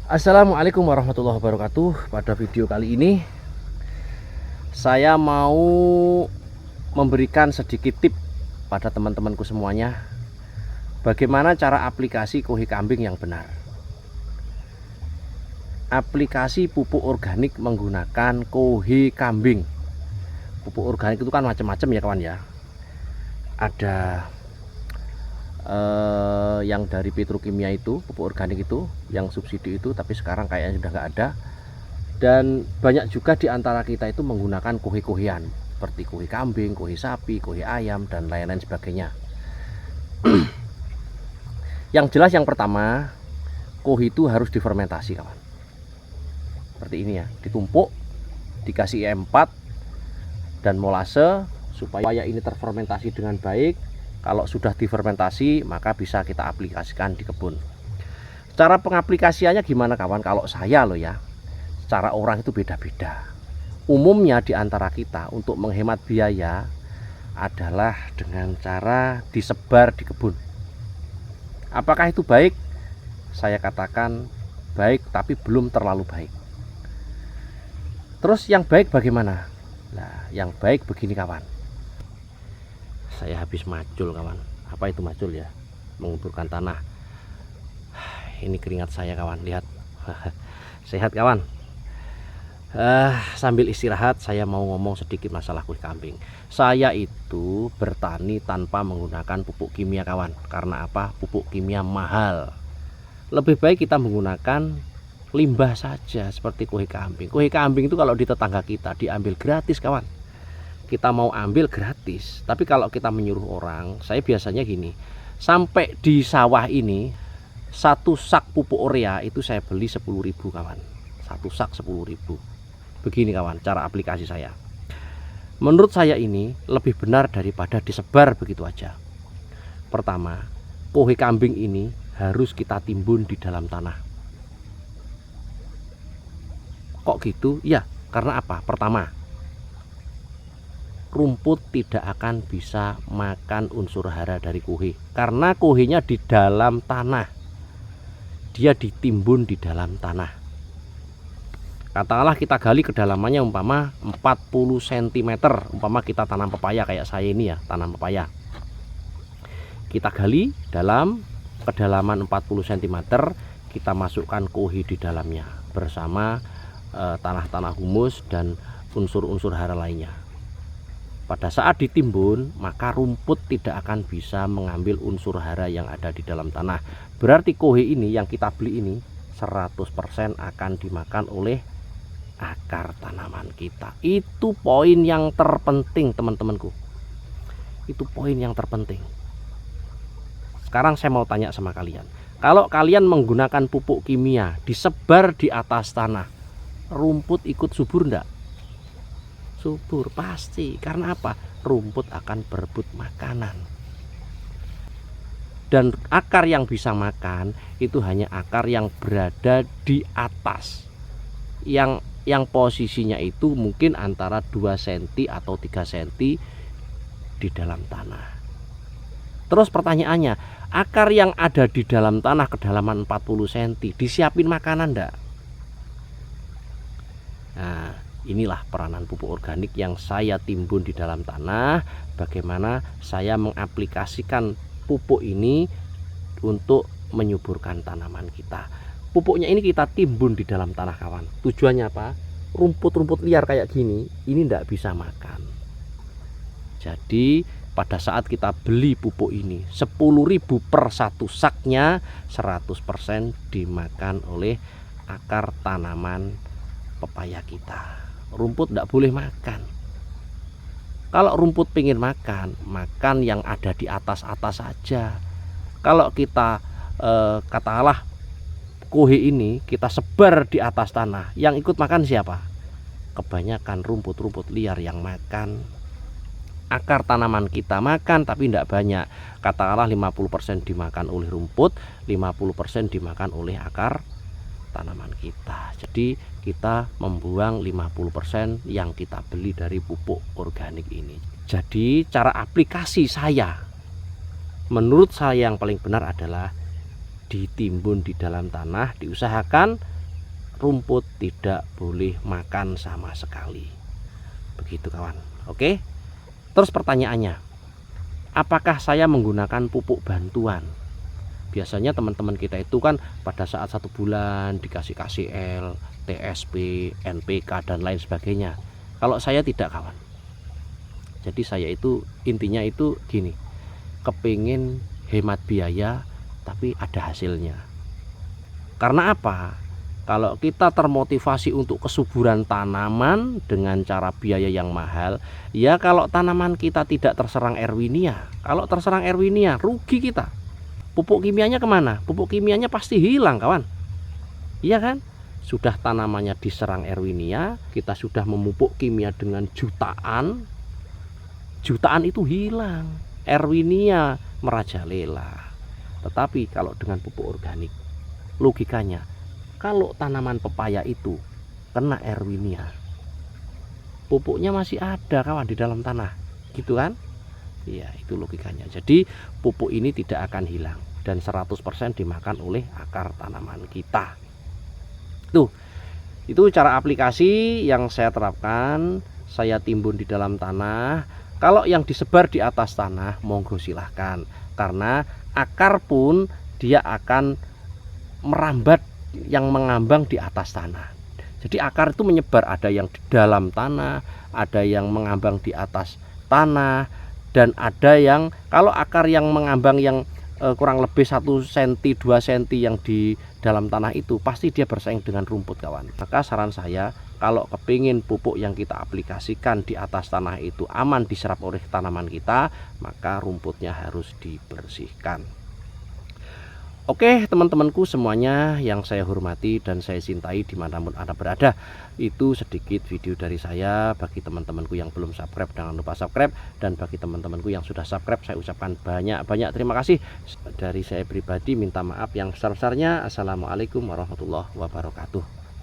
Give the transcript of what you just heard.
Assalamualaikum warahmatullahi wabarakatuh. Pada video kali ini saya mau memberikan sedikit tip pada teman-temanku semuanya, bagaimana cara aplikasi kohi kambing yang benar. Aplikasi pupuk organik menggunakan kohi kambing. Pupuk organik itu kan macam-macam ya kawan ya. Ada yang dari petrokimia itu, pupuk organik itu, yang subsidi itu, tapi sekarang kayaknya sudah nggak ada. Dan banyak juga di antara kita itu menggunakan kohi-kohian seperti kohi kambing, kohi sapi, kohi ayam, dan lain-lain sebagainya. Yang jelas yang pertama, kohi itu harus difermentasi kawan. Seperti ini ya, ditumpuk, dikasih E4 dan molase supaya ini terfermentasi dengan baik. Kalau sudah difermentasi maka bisa kita aplikasikan di kebun. Cara pengaplikasiannya gimana kawan? Kalau saya loh ya, cara orang itu beda-beda. Umumnya di antara kita untuk menghemat biaya adalah dengan cara disebar di kebun. Apakah itu baik? Saya katakan baik, tapi belum terlalu baik. Terus yang baik bagaimana? Nah, yang baik begini kawan. Saya habis macul kawan. Apa itu macul ya? Menguburkan tanah. Ini keringat saya kawan, lihat. Sehat kawan. Sambil istirahat saya mau ngomong sedikit masalah kohi kambing. Saya itu bertani tanpa menggunakan pupuk kimia kawan. Karena apa? Pupuk kimia mahal. Lebih baik kita menggunakan limbah saja seperti kohi kambing. Kohi kambing itu kalau di tetangga kita diambil gratis kawan. Kita mau ambil gratis, tapi kalau kita menyuruh orang, saya biasanya gini, sampai di sawah ini satu sak pupuk urea itu saya beli 10.000 kawan. Satu sak 10.000. Begini kawan cara aplikasi saya. Menurut saya ini lebih benar daripada disebar begitu aja. Pertama, kohi kambing ini harus kita timbun di dalam tanah. Kok gitu? Ya, karena apa? Pertama, rumput tidak akan bisa makan unsur hara dari kohi karena kohinya di dalam tanah, dia ditimbun di dalam tanah. Katakanlah kita gali kedalamannya umpama 40 cm, umpama kita tanam pepaya kayak saya ini ya, tanam pepaya. Kita gali dalam kedalaman 40 cm, kita masukkan kohi di dalamnya bersama tanah-tanah humus dan unsur-unsur hara lainnya. Pada saat ditimbun, maka rumput tidak akan bisa mengambil unsur hara yang ada di dalam tanah. Berarti kohi ini yang kita beli ini 100% akan dimakan oleh akar tanaman kita. Itu poin yang terpenting teman-temanku. Itu poin yang terpenting. Sekarang saya mau tanya sama kalian. Kalau kalian menggunakan pupuk kimia disebar di atas tanah, rumput ikut subur enggak? Subur pasti. Karena apa? Rumput akan berebut makanan. Dan akar yang bisa makan itu hanya akar yang berada di atas. Yang posisinya itu mungkin antara 2 cm atau 3 cm di dalam tanah. Terus pertanyaannya, akar yang ada di dalam tanah kedalaman 40 cm disiapin makanan enggak? Nah, inilah peranan pupuk organik yang saya timbun di dalam tanah. Bagaimana saya mengaplikasikan pupuk ini untuk menyuburkan tanaman kita. Pupuknya ini kita timbun di dalam tanah kawan. Tujuannya apa? Rumput-rumput liar kayak gini ini tidak bisa makan. Jadi pada saat kita beli pupuk ini 10.000 per satu saknya, 100% dimakan oleh akar tanaman pepaya kita. Rumput tidak boleh makan. Kalau rumput pengen makan, makan yang ada di atas-atas saja. Kalau kita katakanlah kohi ini kita sebar di atas tanah, yang ikut makan siapa? Kebanyakan rumput-rumput liar yang makan. Akar tanaman kita makan tapi tidak banyak. Katakanlah 50% dimakan oleh rumput, 50% dimakan oleh akar tanaman kita. Jadi kita membuang 50% yang kita beli dari pupuk organik ini. Jadi cara aplikasi saya, menurut saya yang paling benar adalah ditimbun di dalam tanah, diusahakan rumput tidak boleh makan sama sekali. Begitu kawan. Oke. Terus pertanyaannya, apakah saya menggunakan pupuk bantuan? Biasanya teman-teman kita itu kan pada saat 1 bulan dikasih KCL, TSP, NPK dan lain sebagainya. Kalau saya tidak kawan. Jadi saya itu intinya itu gini, kepingin hemat biaya tapi ada hasilnya. Karena apa? Kalau kita termotivasi untuk kesuburan tanaman dengan cara biaya yang mahal, ya kalau tanaman kita tidak terserang Erwinia, kalau terserang Erwinia rugi kita. Pupuk kimianya kemana? Pupuk kimianya pasti hilang kawan. Iya kan? Sudah tanamannya diserang Erwinia, kita sudah memupuk kimia dengan jutaan itu hilang. Erwinia merajalela. Tetapi kalau dengan pupuk organik, logikanya kalau tanaman pepaya itu kena Erwinia, pupuknya masih ada kawan di dalam tanah, gitu kan? Iya, itu logikanya. Jadi pupuk ini tidak akan hilang dan 100% dimakan oleh akar tanaman kita. Tuh, itu cara aplikasi yang saya terapkan. Saya timbun di dalam tanah. Kalau yang disebar di atas tanah, monggo silahkan. Karena akar pun dia akan merambat yang mengambang di atas tanah. Jadi akar itu menyebar, ada yang di dalam tanah, ada yang mengambang di atas tanah, dan ada yang kalau akar yang mengambang yang kurang lebih 1 cm 2 cm yang di dalam tanah itu pasti dia bersaing dengan rumput kawan. Maka saran saya, kalau kepingin pupuk yang kita aplikasikan di atas tanah itu aman diserap oleh tanaman kita, maka rumputnya harus dibersihkan. Oke teman-temanku semuanya yang saya hormati dan saya cintai dimanapun Anda berada, itu sedikit video dari saya. Bagi teman-temanku yang belum subscribe, jangan lupa subscribe. Dan bagi teman-temanku yang sudah subscribe, saya ucapkan banyak-banyak terima kasih. Dari saya pribadi minta maaf yang besar-besarnya. Assalamualaikum warahmatullahi wabarakatuh.